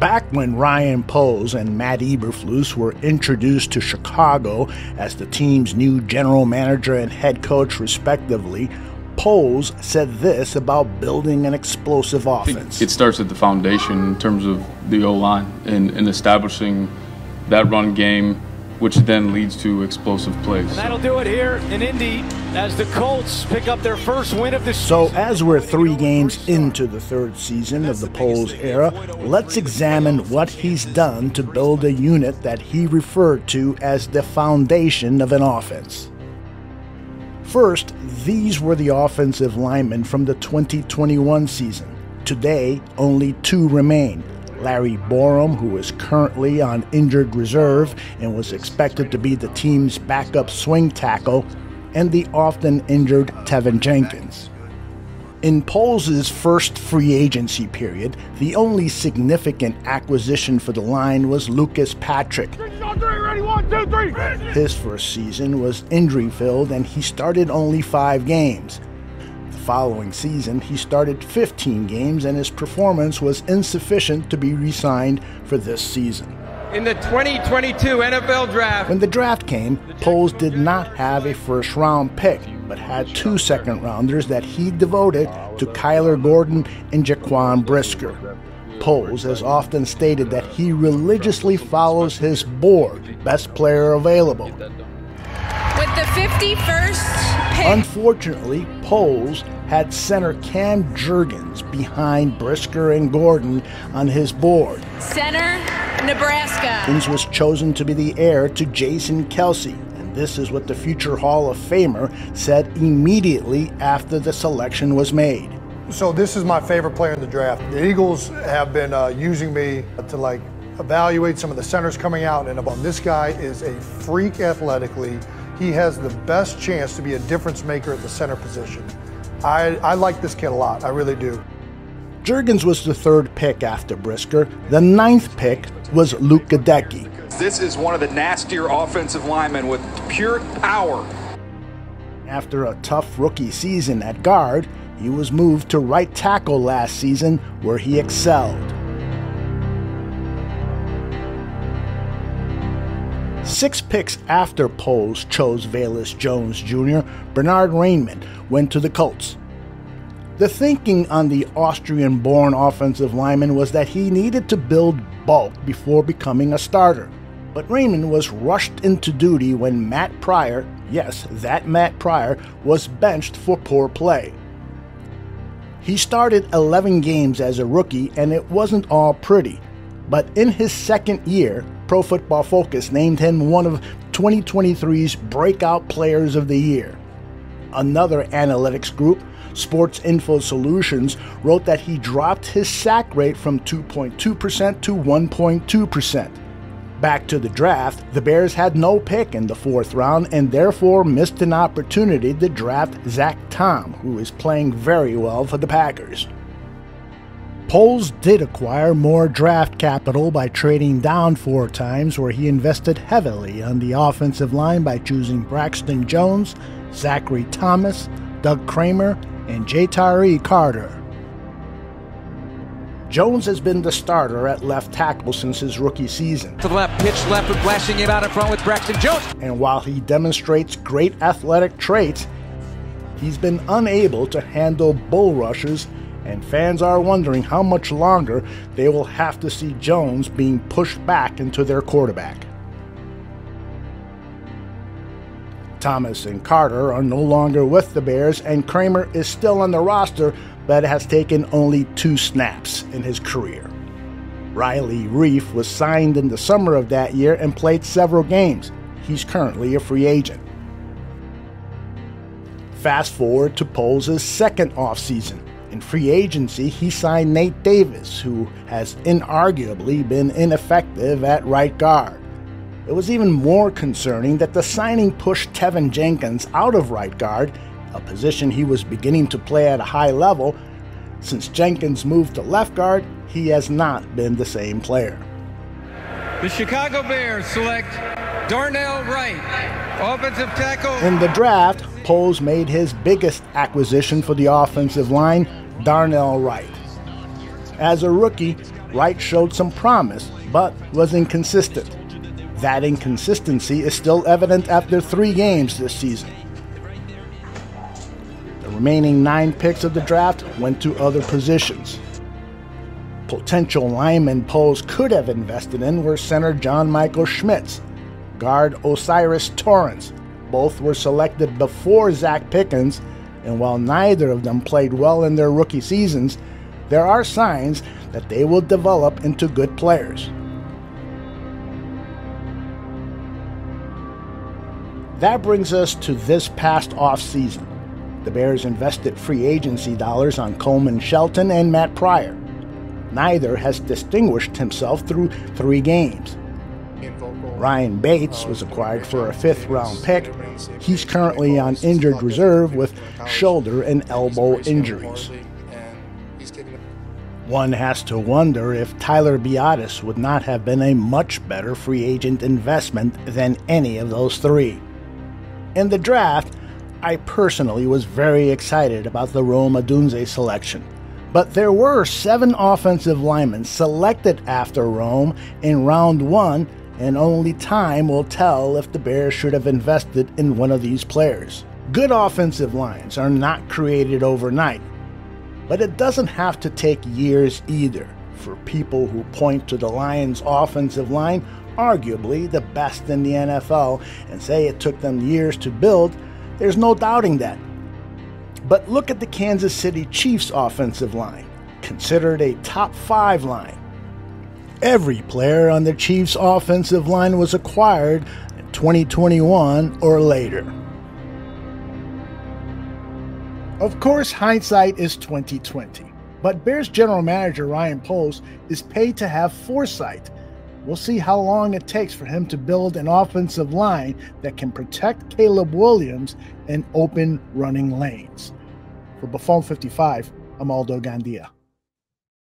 Back when Ryan Poles and Matt Eberflus were introduced to Chicago as the team's new general manager and head coach respectively, Poles said this about building an explosive offense. It starts at the foundation in terms of the O-line and establishing that run game, which then leads to explosive plays. And that'll do it here in Indy as the Colts pick up their first win of the season. So as we're 3 games into the 3rd season of the Poles era, let's examine what he's done to build a unit that he referred to as the foundation of an offense. First, these were the offensive linemen from the 2021 season. Today, only 2 remain. Larry Borum, who is currently on injured reserve and was expected to be the team's backup swing tackle, and the often injured Tevin Jenkins. In Poles' first free agency period, the only significant acquisition for the line was Lucas Patrick. His first season was injury-filled and he started only 5 games. The following season, he started 15 games and his performance was insufficient to be re-signed for this season. In the 2022 NFL Draft. When the draft came, Poles did not have a first-round pick, but had 2 second-rounders that he devoted to Kyler Gordon and Jaquan Brisker. Poles has often stated that he religiously follows his board, best player available. With the 51st pick. Unfortunately, Poles had center Cam Jurgens behind Brisker and Gordon on his board. Center, Nebraska. Jurgens was chosen to be the heir to Jason Kelsey, and this is what the future Hall of Famer said immediately after the selection was made. So this is my favorite player in the draft. The Eagles have been using me to evaluate some of the centers coming out, and this guy is a freak athletically. He has the best chance to be a difference maker at the center position. I like this kid a lot, I really do. Jurgens was the 3rd pick after Brisker. The 9th pick was Luke Gadecki. This is one of the nastier offensive linemen with pure power. After a tough rookie season at guard, he was moved to right tackle last season, where he excelled. 6 picks after Poles chose Velus Jones Jr., Bernard Rainman went to the Colts. The thinking on the Austrian-born offensive lineman was that he needed to build bulk before becoming a starter. But Rainman was rushed into duty when Matt Pryor, yes, that Matt Pryor, was benched for poor play. He started 11 games as a rookie, and it wasn't all pretty. But in his 2nd year, Pro Football Focus named him one of 2023's Breakout Players of the Year. Another analytics group, Sports Info Solutions, wrote that he dropped his sack rate from 2.2% to 1.2%. Back to the draft, the Bears had no pick in the 4th round and therefore missed an opportunity to draft Zach Tom, who is playing very well for the Packers. Poles did acquire more draft capital by trading down 4 times, where he invested heavily on the offensive line by choosing Braxton Jones, Zachary Thomas, Doug Kramer, and Jatari Carter. Jones has been the starter at left tackle since his rookie season. To the left, pitch left, and flashing it out in front with Braxton Jones. And while he demonstrates great athletic traits, he's been unable to handle bull rushes, and fans are wondering how much longer they will have to see Jones being pushed back into their quarterback. Thomas and Carter are no longer with the Bears, and Kramer is still on the roster, but has taken only 2 snaps in his career. Riley Reif was signed in the summer of that year and played several games. He's currently a free agent. Fast forward to Poles' 2nd offseason. In free agency, he signed Nate Davis, who has inarguably been ineffective at right guard. It was even more concerning that the signing pushed Tevin Jenkins out of right guard, a position he was beginning to play at a high level. Since Jenkins moved to left guard, he has not been the same player. The Chicago Bears select Darnell Wright, offensive tackle. In the draft, Poles made his biggest acquisition for the offensive line, Darnell Wright. As a rookie, Wright showed some promise, but was inconsistent. That inconsistency is still evident after 3 games this season. The remaining 9 picks of the draft went to other positions. Potential linemen Poles could have invested in were center John Michael Schmitz, guard Osiris Torrance. Both were selected before Zach Pickens, and while neither of them played well in their rookie seasons, there are signs that they will develop into good players. That brings us to this past offseason. The Bears invested free agency dollars on Coleman Shelton and Matt Pryor. Neither has distinguished himself through 3 games. Ryan Bates was acquired for a 5th-round pick. He's currently on injured reserve with shoulder and elbow injuries. One has to wonder if Tyler Biadasz would not have been a much better free agent investment than any of those 3. In the draft, I personally was very excited about the Rome Odunze selection. But there were 7 offensive linemen selected after Rome in round 1, and only time will tell if the Bears should have invested in one of these players. Good offensive lines are not created overnight, but it doesn't have to take years either. For people who point to the Lions' offensive line, arguably the best in the NFL, and say it took them years to build, there's no doubting that. But look at the Kansas City Chiefs offensive line, considered a top 5 line. Every player on the Chiefs offensive line was acquired in 2021 or later. Of course, hindsight is 20/20, but Bears general manager Ryan Poles is paid to have foresight. We'll see how long it takes for him to build an offensive line that can protect Caleb Williams in open running lanes. For Buffon 55, I'm Aldo Gandia.